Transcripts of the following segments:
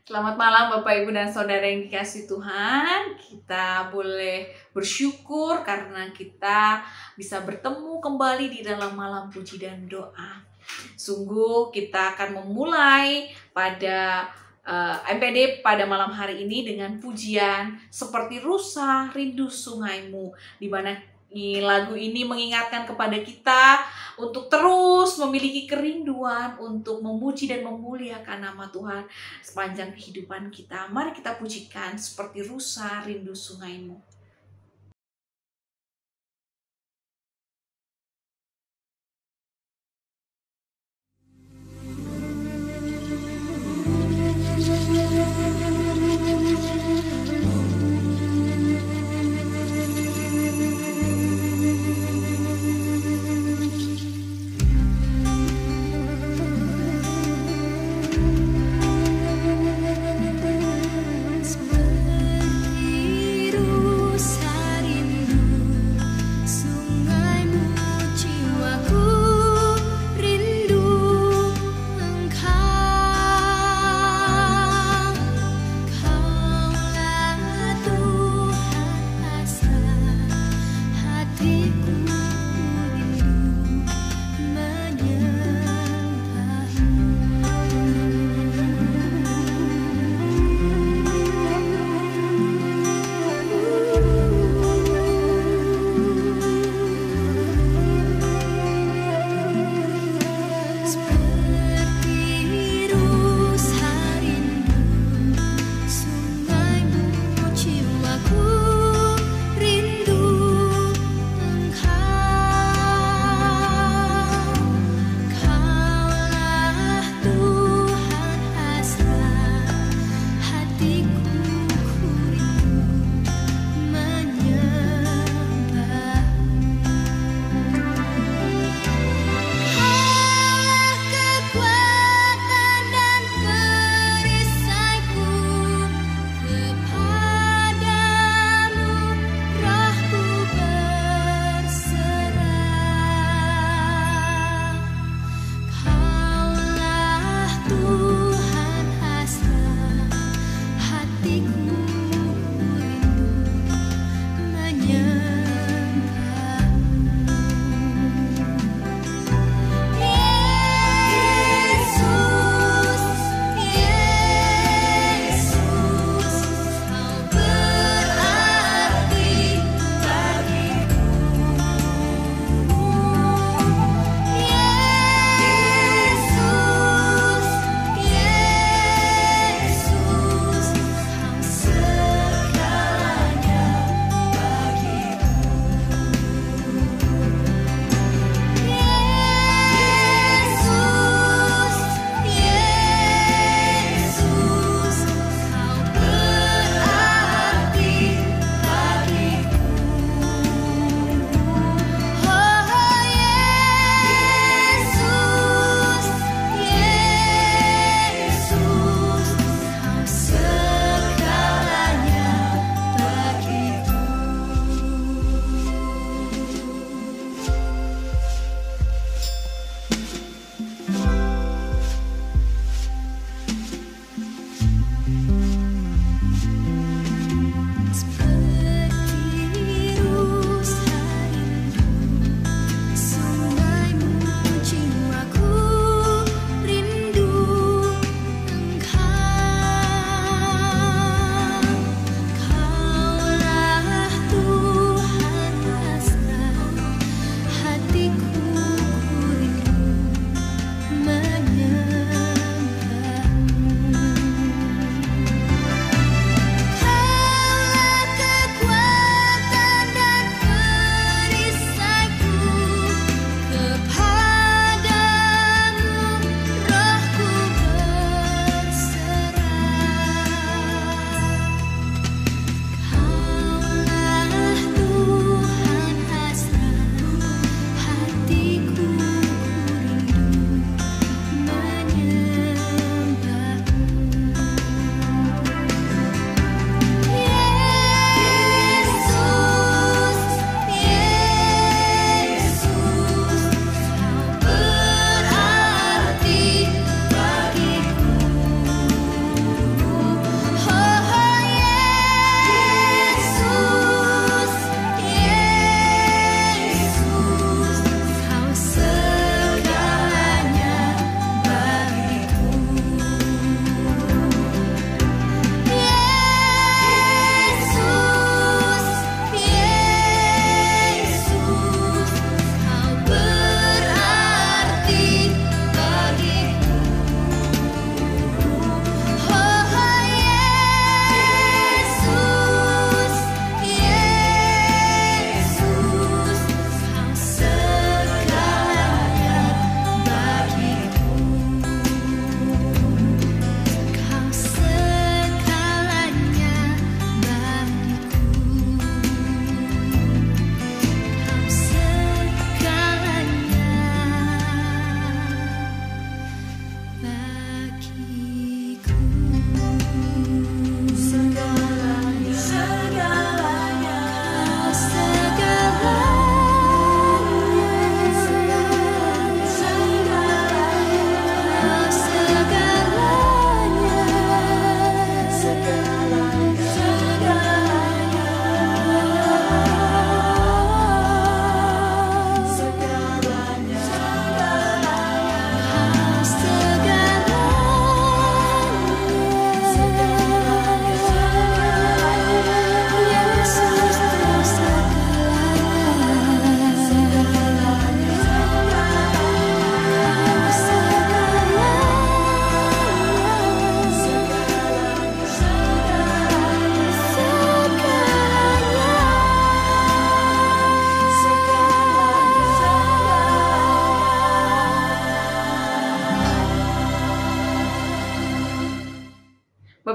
Selamat malam Bapak Ibu dan Saudara yang dikasihi Tuhan. Kita boleh bersyukur karena kita bisa bertemu kembali di dalam malam puji dan doa. Sungguh kita akan memulai pada MPD pada malam hari ini dengan pujian seperti Rusa Rindu Sungaimu, di mana lagu ini mengingatkan kepada kita untuk terus memiliki kerinduan untuk memuji dan memuliakan nama Tuhan sepanjang kehidupan kita. Mari kita pujikan seperti Rusa Rindu Sungaimu. Seperti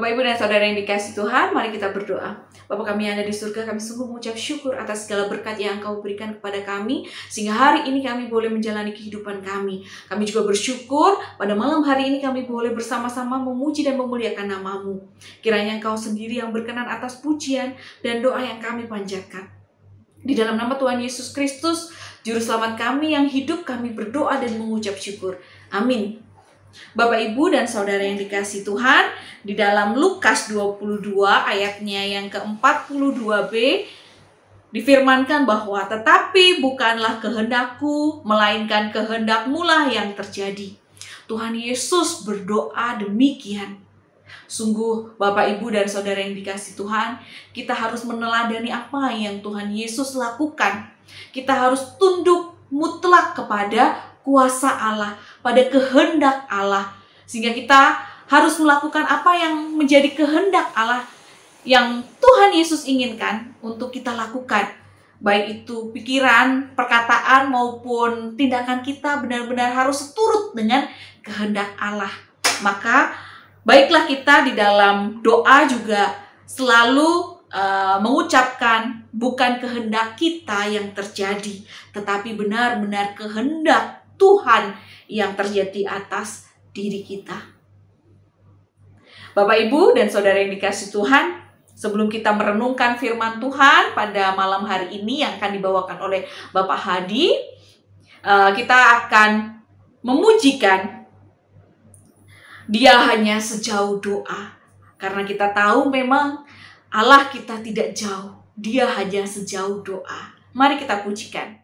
Bapak, Ibu, dan Saudara yang dikasihi Tuhan, mari kita berdoa. Bapa kami yang ada di surga, kami sungguh mengucap syukur atas segala berkat yang Engkau berikan kepada kami, sehingga hari ini kami boleh menjalani kehidupan kami. Kami juga bersyukur pada malam hari ini kami boleh bersama-sama memuji dan memuliakan nama-Mu. Kiranya Engkau sendiri yang berkenan atas pujian dan doa yang kami panjatkan. Di dalam nama Tuhan Yesus Kristus, Juru Selamat kami yang hidup, kami berdoa dan mengucap syukur. Amin. Bapak, Ibu, dan Saudara yang dikasihi Tuhan, di dalam Lukas 22 ayatnya yang ke-42b difirmankan bahwa tetapi bukanlah kehendakku, melainkan kehendak-Mu lah yang terjadi. Tuhan Yesus berdoa demikian. Sungguh Bapak, Ibu, dan Saudara yang dikasihi Tuhan, kita harus meneladani apa yang Tuhan Yesus lakukan. Kita harus tunduk mutlak kepada kuasa Allah, pada kehendak Allah, sehingga kita harus melakukan apa yang menjadi kehendak Allah yang Tuhan Yesus inginkan untuk kita lakukan, baik itu pikiran, perkataan, maupun tindakan kita benar-benar harus turut dengan kehendak Allah. Maka baiklah kita di dalam doa juga selalu mengucapkan bukan kehendak kita yang terjadi, tetapi benar-benar kehendak Tuhan yang terjadi atas diri kita. Bapak, Ibu, dan Saudara yang dikasihi Tuhan, sebelum kita merenungkan firman Tuhan pada malam hari ini yang akan dibawakan oleh Bapak Hadi, kita akan memujikan Dia hanya sejauh doa. Karena kita tahu memang Allah kita tidak jauh, Dia hanya sejauh doa. Mari kita pujikan.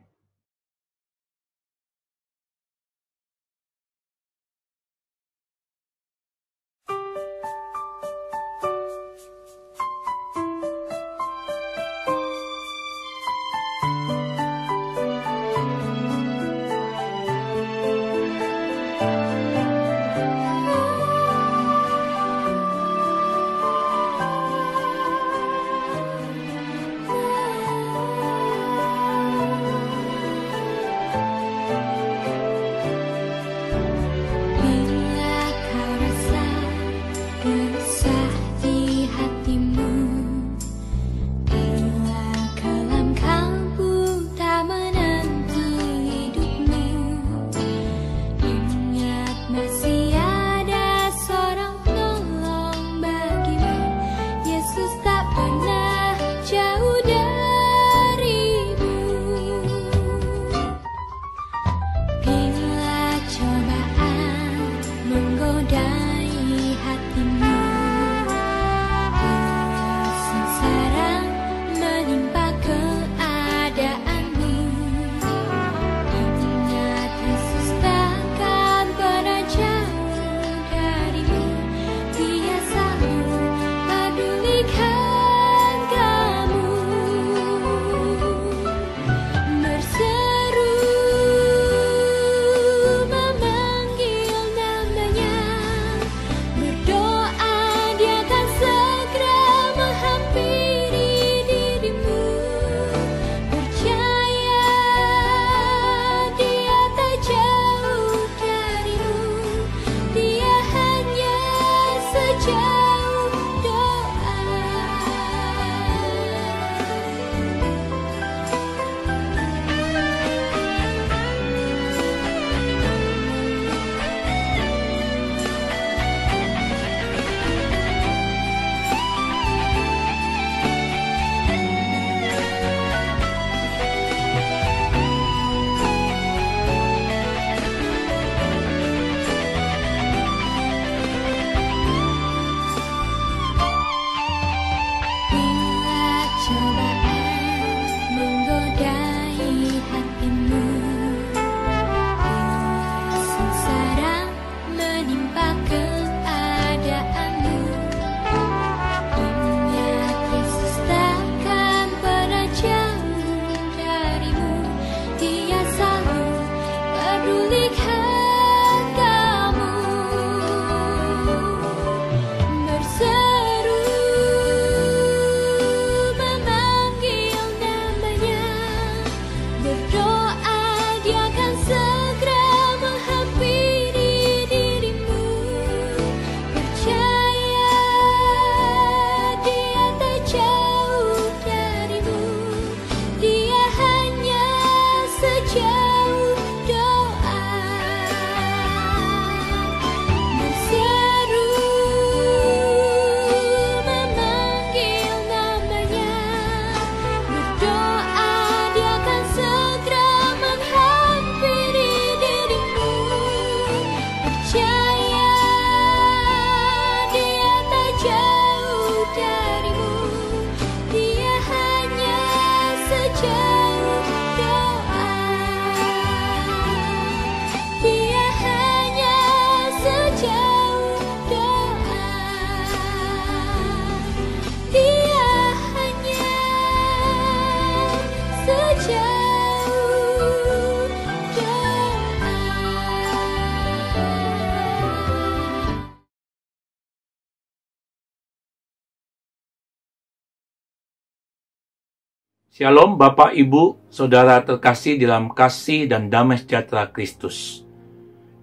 Shalom Bapak, Ibu, Saudara terkasih dalam kasih dan damai sejahtera Kristus.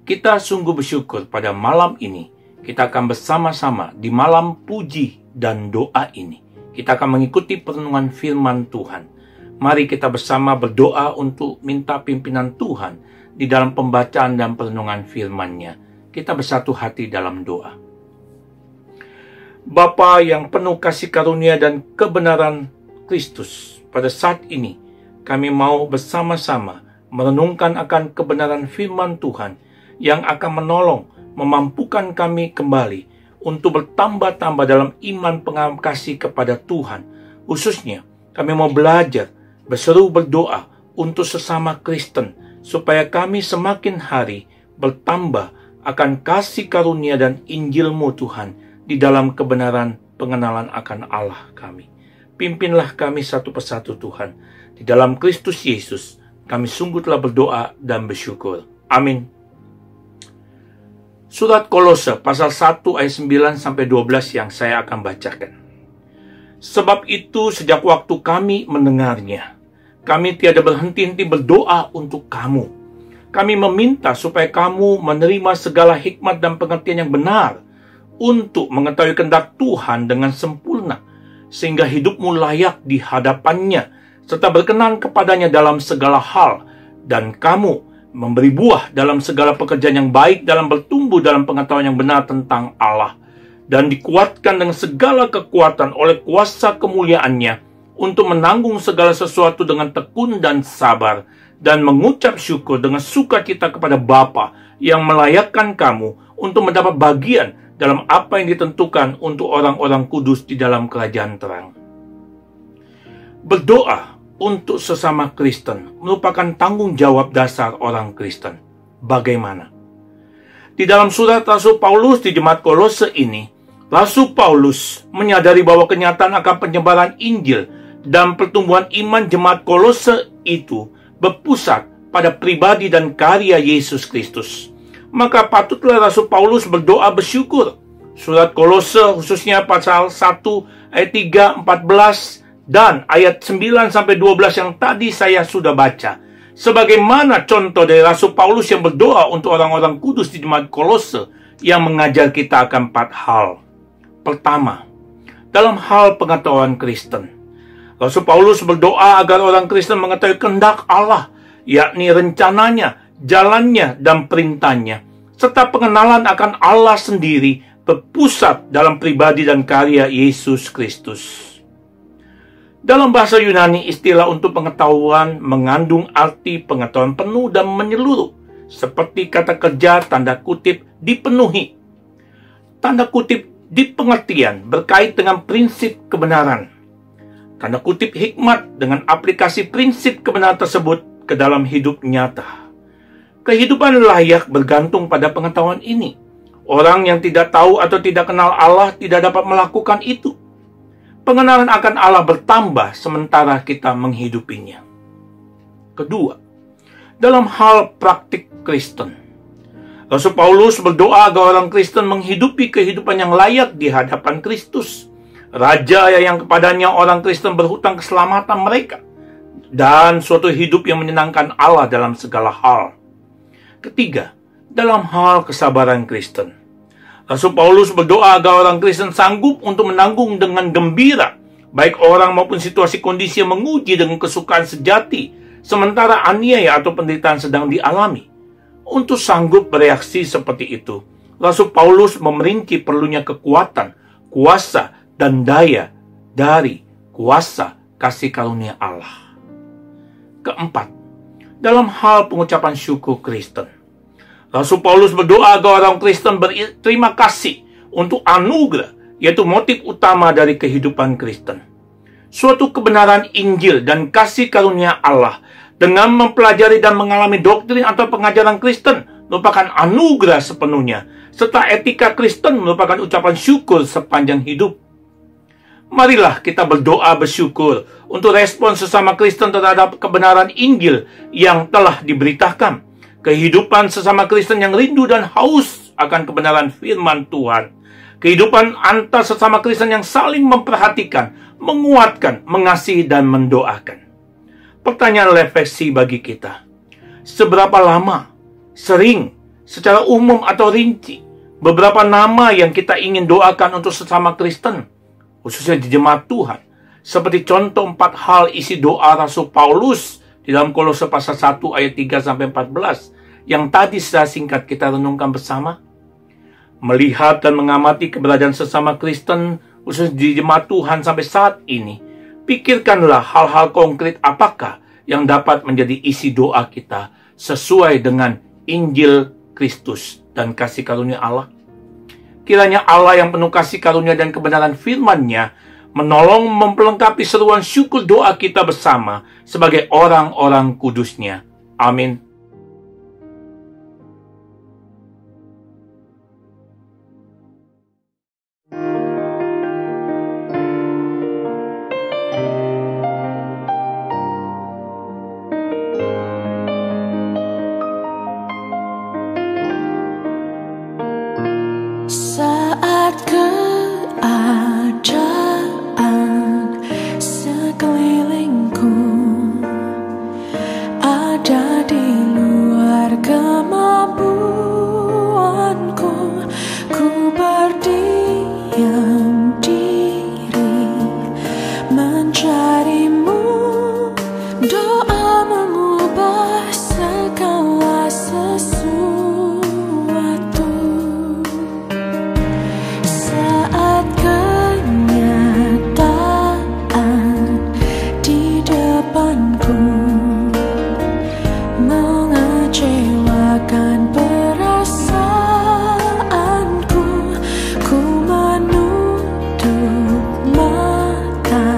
Kita sungguh bersyukur pada malam ini. Kita akan bersama-sama di malam puji dan doa ini. Kita akan mengikuti perenungan firman Tuhan. Mari kita bersama berdoa untuk minta pimpinan Tuhan di dalam pembacaan dan perenungan firman-Nya. Kita bersatu hati dalam doa. Bapa yang penuh kasih karunia dan kebenaran Kristus, pada saat ini kami mau bersama-sama merenungkan akan kebenaran firman Tuhan yang akan menolong, memampukan kami kembali untuk bertambah-tambah dalam iman pengasih kepada Tuhan. Khususnya kami mau belajar, berseru berdoa untuk sesama Kristen, supaya kami semakin hari bertambah akan kasih karunia dan Injil-Mu Tuhan di dalam kebenaran pengenalan akan Allah kami. Pimpinlah kami satu persatu Tuhan. Di dalam Kristus Yesus, kami sungguh telah berdoa dan bersyukur. Amin. Surat Kolose pasal 1 ayat 9-12 yang saya akan bacakan. Sebab itu sejak waktu kami mendengarnya, kami tiada berhenti-henti berdoa untuk kamu. Kami meminta supaya kamu menerima segala hikmat dan pengertian yang benar untuk mengetahui kehendak Tuhan dengan sempurna, sehingga hidupmu layak di hadapannya, serta berkenan kepadanya dalam segala hal, dan kamu memberi buah dalam segala pekerjaan yang baik, dalam bertumbuh dalam pengetahuan yang benar tentang Allah, dan dikuatkan dengan segala kekuatan oleh kuasa kemuliaan-Nya, untuk menanggung segala sesuatu dengan tekun dan sabar, dan mengucap syukur dengan sukacita kepada Bapa yang melayakkan kamu untuk mendapat bagian dalam apa yang ditentukan untuk orang-orang kudus di dalam kerajaan terang. Berdoa untuk sesama Kristen merupakan tanggung jawab dasar orang Kristen. Bagaimana? Di dalam surat Rasul Paulus di jemaat Kolose ini, Rasul Paulus menyadari bahwa kenyataan akan penyebaran Injil dan pertumbuhan iman jemaat Kolose itu berpusat pada pribadi dan karya Yesus Kristus. Maka patutlah Rasul Paulus berdoa bersyukur. Surat Kolose khususnya pasal 1 ayat 3, 14 dan ayat 9-12 yang tadi saya sudah baca. Sebagaimana contoh dari Rasul Paulus yang berdoa untuk orang-orang kudus di jemaat Kolose yang mengajar kita akan 4 hal. Pertama, dalam hal pengetahuan Kristen. Rasul Paulus berdoa agar orang Kristen mengetahui kehendak Allah, yakni rencananya, jalannya, dan perintahnya, serta pengenalan akan Allah sendiri berpusat dalam pribadi dan karya Yesus Kristus. Dalam bahasa Yunani, istilah untuk pengetahuan mengandung arti pengetahuan penuh dan menyeluruh, seperti kata kerja tanda kutip dipenuhi. Tanda kutip di pengertian berkait dengan prinsip kebenaran. Tanda kutip hikmat dengan aplikasi prinsip kebenaran tersebut ke dalam hidup nyata. Kehidupan layak bergantung pada pengetahuan ini. Orang yang tidak tahu atau tidak kenal Allah tidak dapat melakukan itu. Pengenalan akan Allah bertambah sementara kita menghidupinya. Kedua, dalam hal praktik Kristen. Rasul Paulus berdoa agar orang Kristen menghidupi kehidupan yang layak di hadapan Kristus, Raja yang kepadanya orang Kristen berhutang keselamatan mereka, dan suatu hidup yang menyenangkan Allah dalam segala hal. Ketiga, dalam hal kesabaran Kristen. Rasul Paulus berdoa agar orang Kristen sanggup untuk menanggung dengan gembira, baik orang maupun situasi kondisi yang menguji dengan kesukaan sejati, sementara aniaya atau penderitaan sedang dialami. Untuk sanggup bereaksi seperti itu, Rasul Paulus memerinci perlunya kekuatan, kuasa, dan daya dari kuasa kasih karunia Allah. Keempat, dalam hal pengucapan syukur Kristen. Rasul Paulus berdoa agar orang Kristen berterima kasih untuk anugerah, yaitu motif utama dari kehidupan Kristen. Suatu kebenaran Injil dan kasih karunia Allah dengan mempelajari dan mengalami doktrin atau pengajaran Kristen merupakan anugerah sepenuhnya, serta etika Kristen merupakan ucapan syukur sepanjang hidup. Marilah kita berdoa bersyukur untuk respon sesama Kristen terhadap kebenaran Injil yang telah diberitakan. Kehidupan sesama Kristen yang rindu dan haus akan kebenaran firman Tuhan. Kehidupan antar sesama Kristen yang saling memperhatikan, menguatkan, mengasihi, dan mendoakan. Pertanyaan refleksi bagi kita. Seberapa lama, sering, secara umum atau rinci, beberapa nama yang kita ingin doakan untuk sesama Kristen, khususnya di jemaat Tuhan, seperti contoh 4 hal isi doa Rasul Paulus di dalam Kolose pasal 1 ayat 3-14, yang tadi secara singkat kita renungkan bersama. Melihat dan mengamati keberadaan sesama Kristen, khususnya di jemaat Tuhan sampai saat ini, pikirkanlah hal-hal konkret apakah yang dapat menjadi isi doa kita sesuai dengan Injil Kristus dan kasih karunia Allah. Kiranya Allah yang penuh kasih karunia dan kebenaran firman-Nya menolong memperlengkapi seruan syukur doa kita bersama sebagai orang-orang kudus-Nya. Amin. Saat keadaan sekelilingku ada di luar kemampuanku, ku berdiam diri mencarimu. Doa mengubah segala sesuatu. Saat kenyataan di depanku mengecewakan perasaanku, ku menutup mata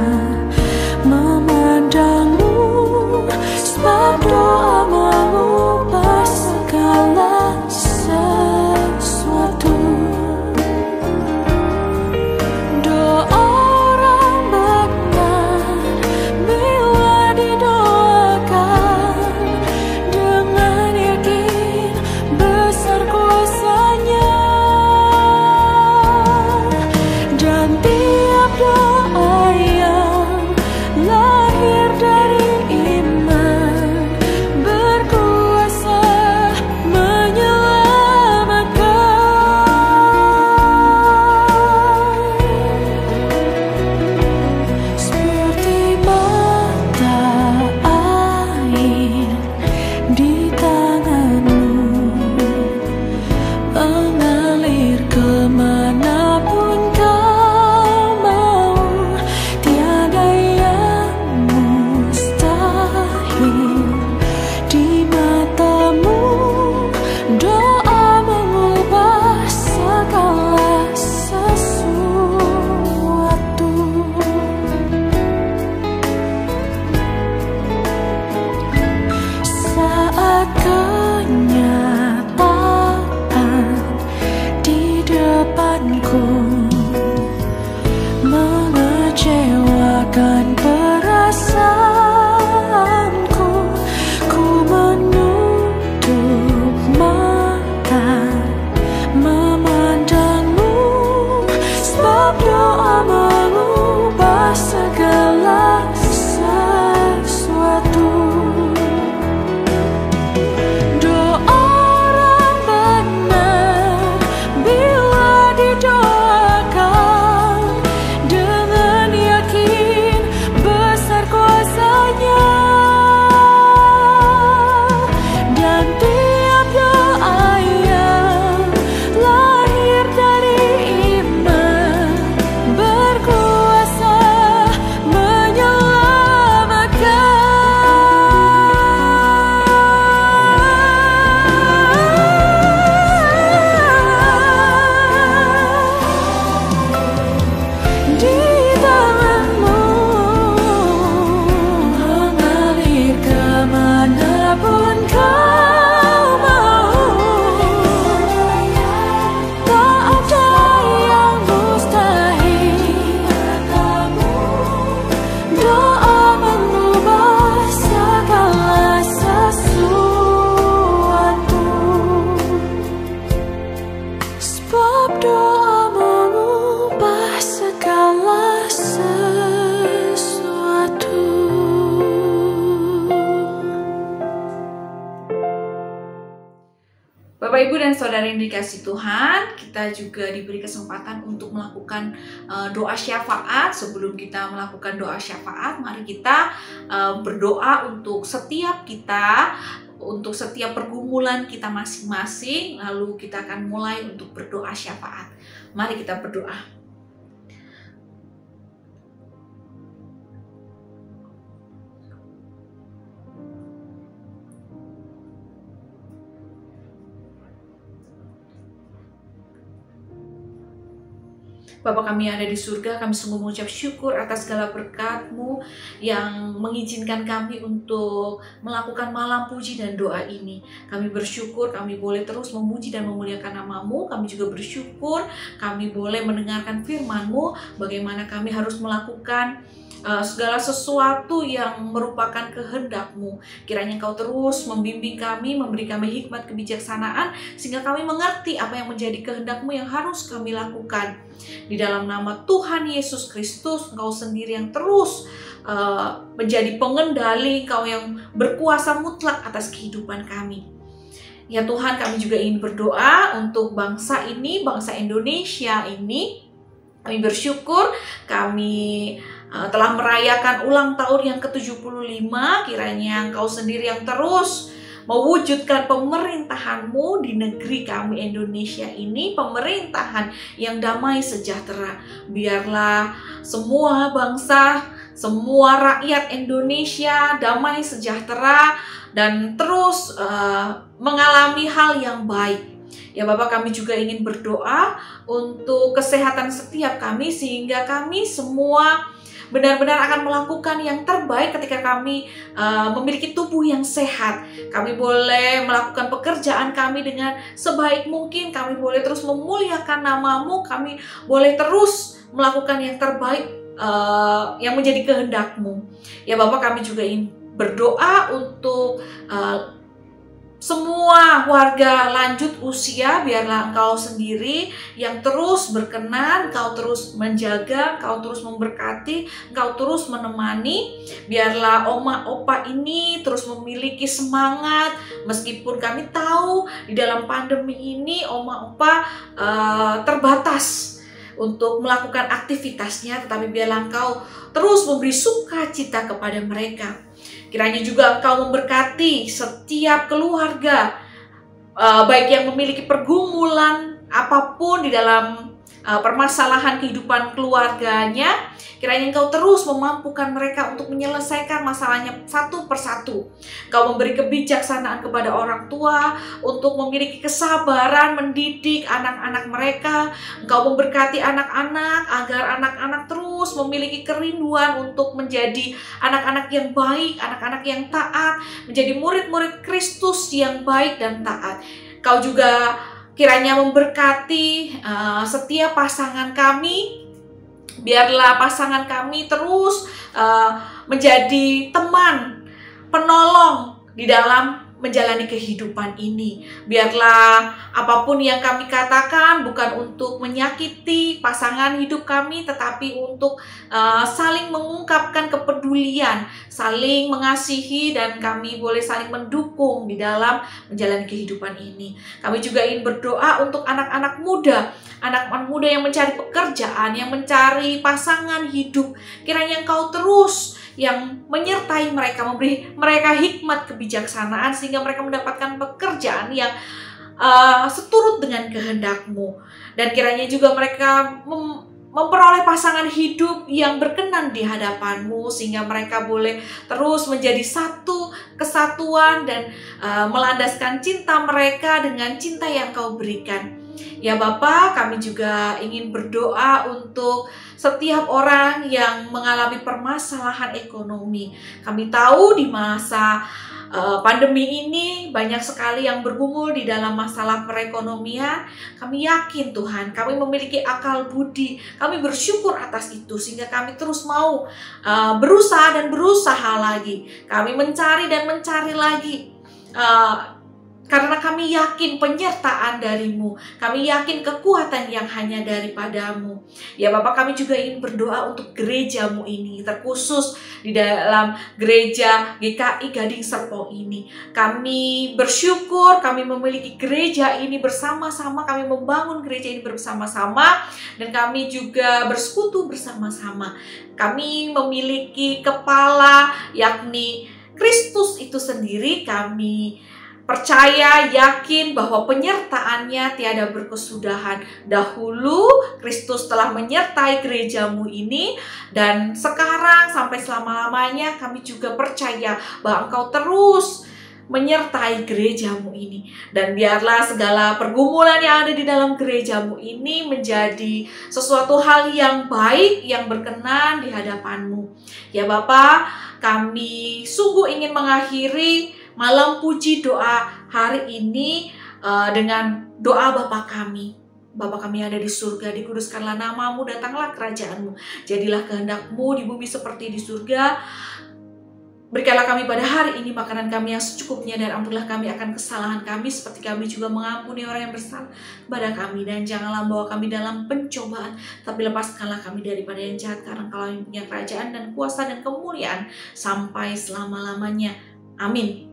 memandangmu, sebab doa mengubah segala sesuatu. Doa orang benar bila didoakan dengan yakin besar kuasa-Nya, dan tiap doa yang lahir dari iman berkuasa menyelamatkan. Seperti mata air di tanganmu, mengalir kemanapun kau mau. Tiada yang mustahil di matamu. Doa mengubah segala sesuatu. Saat kenyataan di depanku mengecewakan perasaanku, ku menutup mata memandangmu, sebab doa mengubah segala sesuatu. Doa orang benar bila didoakan dengan yakin besar kuasa-Nya, dan tiap doa yang lahir dari iman berkuasa Bapak, Ibu, dan Saudara yang dikasihi Tuhan, kita juga diberi kesempatan untuk melakukan doa syafaat. Sebelum kita melakukan doa syafaat, mari kita berdoa untuk setiap kita, untuk setiap pergumulan kita masing-masing. Lalu kita akan mulai untuk berdoa syafaat. Mari kita berdoa. Bapa kami yang ada di surga, kami sungguh mengucap syukur atas segala berkat-Mu yang mengizinkan kami untuk melakukan malam puji dan doa ini. Kami bersyukur kami boleh terus memuji dan memuliakan nama-Mu. Kami juga bersyukur kami boleh mendengarkan firman-Mu, bagaimana kami harus melakukan segala sesuatu yang merupakan kehendak-Mu. Kiranya Engkau terus membimbing kami, memberi kami hikmat kebijaksanaan, sehingga kami mengerti apa yang menjadi kehendak-Mu yang harus kami lakukan. Di dalam nama Tuhan Yesus Kristus, Engkau sendiri yang terus menjadi pengendali, Engkau yang berkuasa mutlak atas kehidupan kami. Ya Tuhan, kami juga ingin berdoa untuk bangsa ini, bangsa Indonesia ini. Kami bersyukur kami telah merayakan ulang tahun yang ke-75. Kiranya Engkau sendiri yang terus mewujudkan pemerintahan-Mu di negeri kami Indonesia ini, pemerintahan yang damai sejahtera. Biarlah semua bangsa, semua rakyat Indonesia damai sejahtera dan terus mengalami hal yang baik. Ya Bapak, kami juga ingin berdoa untuk kesehatan setiap kami, sehingga kami semua benar-benar akan melakukan yang terbaik ketika kami memiliki tubuh yang sehat. Kami boleh melakukan pekerjaan kami dengan sebaik mungkin. Kami boleh terus memuliakan nama-Mu. Kami boleh terus melakukan yang terbaik yang menjadi kehendak-Mu. Ya Bapak, kami juga ingin berdoa untuk semua warga lanjut usia. Biarlah Engkau sendiri yang terus berkenan, Engkau terus menjaga, Engkau terus memberkati, Engkau terus menemani. Biarlah oma opa ini terus memiliki semangat, meskipun kami tahu di dalam pandemi ini oma opa terbatas untuk melakukan aktivitasnya, tetapi biarlah Engkau terus memberi sukacita kepada mereka. Kiranya juga Engkau memberkati setiap keluarga, baik yang memiliki pergumulan apapun di dalam permasalahan kehidupan keluarganya. Kiranya Engkau terus memampukan mereka untuk menyelesaikan masalahnya satu persatu. Engkau memberi kebijaksanaan kepada orang tua untuk memiliki kesabaran mendidik anak-anak mereka. Engkau memberkati anak-anak agar anak-anak terus memiliki kerinduan untuk menjadi anak-anak yang baik, anak-anak yang taat, menjadi murid-murid Kristus yang baik dan taat. Engkau juga kiranya memberkati setiap pasangan kami. Biarlah pasangan kami terus menjadi teman, penolong di dalam menjalani kehidupan ini. Biarlah apapun yang kami katakan bukan untuk menyakiti pasangan hidup kami, tetapi untuk saling mengungkapkan kepedulian, saling mengasihi, dan kami boleh saling mendukung di dalam menjalani kehidupan ini. Kami juga ingin berdoa untuk anak-anak muda, anak-anak muda yang mencari pekerjaan, yang mencari pasangan hidup. Kiranya Engkau terus yang menyertai mereka, memberi mereka hikmat kebijaksanaan, sehingga mereka mendapatkan pekerjaan yang seturut dengan kehendak-Mu. Dan kiranya juga mereka memperoleh pasangan hidup yang berkenan di hadapan-Mu, sehingga mereka boleh terus menjadi satu kesatuan dan melandaskan cinta mereka dengan cinta yang Kau berikan. Ya Bapa, kami juga ingin berdoa untuk setiap orang yang mengalami permasalahan ekonomi. Kami tahu di masa pandemi ini banyak sekali yang bergumul di dalam masalah perekonomian. Kami yakin Tuhan, kami memiliki akal budi. Kami bersyukur atas itu, sehingga kami terus mau berusaha dan berusaha lagi. Kami mencari dan mencari lagi Karena kami yakin penyertaan dari-Mu. Kami yakin kekuatan yang hanya daripada-Mu. Ya Bapak, kami juga ingin berdoa untuk gereja-Mu ini, terkhusus di dalam gereja GKI Gading Serpong ini. Kami bersyukur kami memiliki gereja ini bersama-sama, kami membangun gereja ini bersama-sama, dan kami juga bersekutu bersama-sama. Kami memiliki kepala, yakni Kristus itu sendiri. Kami percaya, yakin bahwa penyertaannya tiada berkesudahan. Dahulu Kristus telah menyertai gereja-Mu ini, dan sekarang sampai selama-lamanya kami juga percaya bahwa Engkau terus menyertai gereja-Mu ini. Dan biarlah segala pergumulan yang ada di dalam gereja-Mu ini menjadi sesuatu hal yang baik, yang berkenan di hadapan-Mu. Ya Bapa, kami sungguh ingin mengakhiri malam puji doa hari ini dengan doa Bapa kami. Bapa kami yang ada di surga, dikuduskanlah nama-Mu, datanglah kerajaan-Mu. Jadilah kehendak-Mu di bumi seperti di surga. Berikanlah kami pada hari ini makanan kami yang secukupnya, dan ampunilah kami akan kesalahan kami seperti kami juga mengampuni orang yang bersalah kepada kami. Dan janganlah bawa kami dalam pencobaan, tapi lepaskanlah kami daripada yang jahat, karena Engkau yang punya kerajaan dan kuasa dan kemuliaan sampai selama-lamanya. Amin.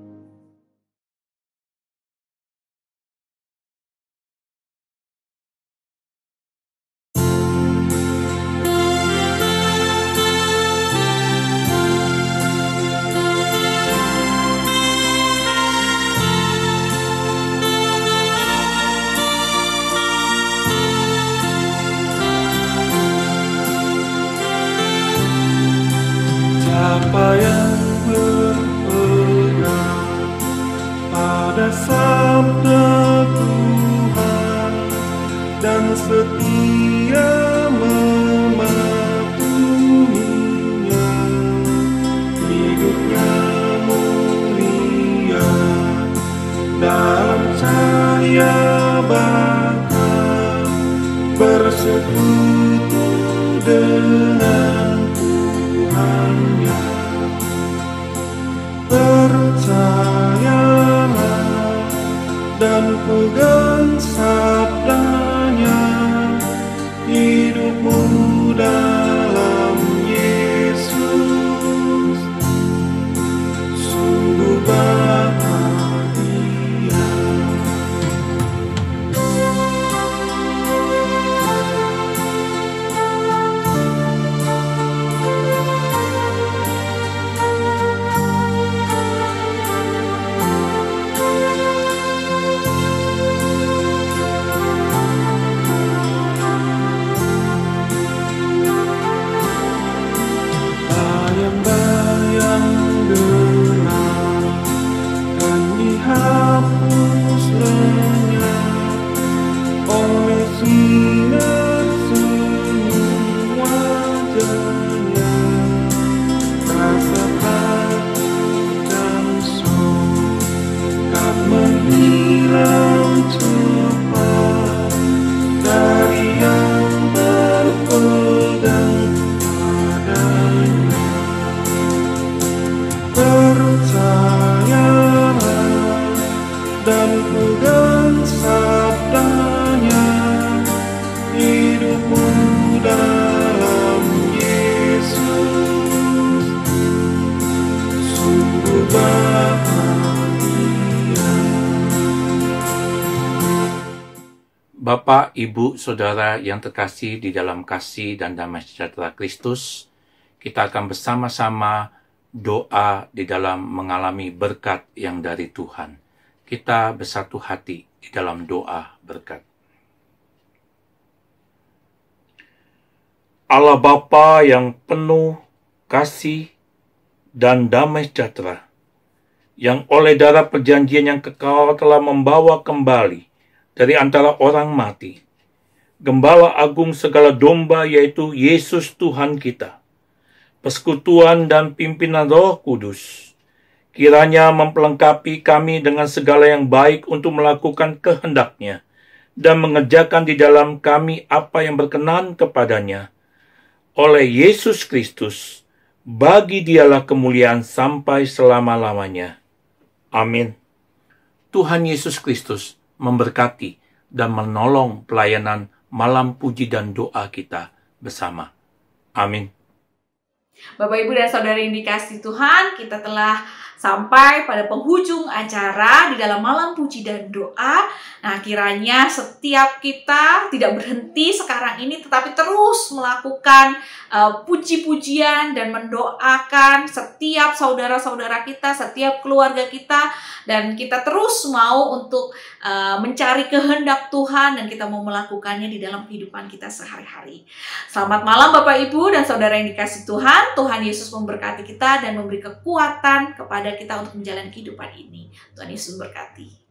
Siapa yang berpegang pada sabda Tuhan dan setia mematuhinya, hidupnya mulia dalam cahaya bakar, bersekutu dengan Tuhannya. Percayalah dan pegang sabdanya, hidupmu dalam Yesus sungguh bahagia. Bayang-bayang gelap kan dihapus lenyap oleh sinar senyum wajahnya. Rasa takut dan sok kan menghilang cepat dari yang berpegang padanya. Percayalah dan pegang sabdanya, hidupmu dalam Yesus sungguh bahagia. Bapak, Ibu, Saudara yang terkasih di dalam kasih dan damai sejahtera Kristus, kita akan bersama-sama doa di dalam mengalami berkat yang dari Tuhan. Kita bersatu hati di dalam doa berkat. Allah Bapa yang penuh kasih dan damai sejahtera, yang oleh darah perjanjian yang kekal telah membawa kembali dari antara orang mati Gembala agung segala domba, yaitu Yesus Tuhan kita, persekutuan dan pimpinan Roh Kudus, kiranya memperlengkapi kami dengan segala yang baik untuk melakukan kehendak-Nya dan mengerjakan di dalam kami apa yang berkenan kepadanya. Oleh Yesus Kristus, bagi Dialah kemuliaan sampai selama-lamanya. Amin. Tuhan Yesus Kristus memberkati dan menolong pelayanan malam puji dan doa kita bersama. Amin. Bapak, Ibu, dan Saudara yang dikasihi Tuhan, kita telah sampai pada penghujung acara di dalam malam puji dan doa. Nah, kiranya setiap kita tidak berhenti sekarang ini, tetapi terus melakukan puji-pujian dan mendoakan setiap saudara-saudara kita, setiap keluarga kita, dan kita terus mau untuk mencari kehendak Tuhan, dan kita mau melakukannya di dalam kehidupan kita sehari-hari. Selamat malam Bapak, Ibu, dan Saudara yang dikasihi Tuhan. Tuhan Yesus memberkati kita dan memberi kekuatan kepada kita untuk menjalani kehidupan ini. Tuhan Yesus memberkati.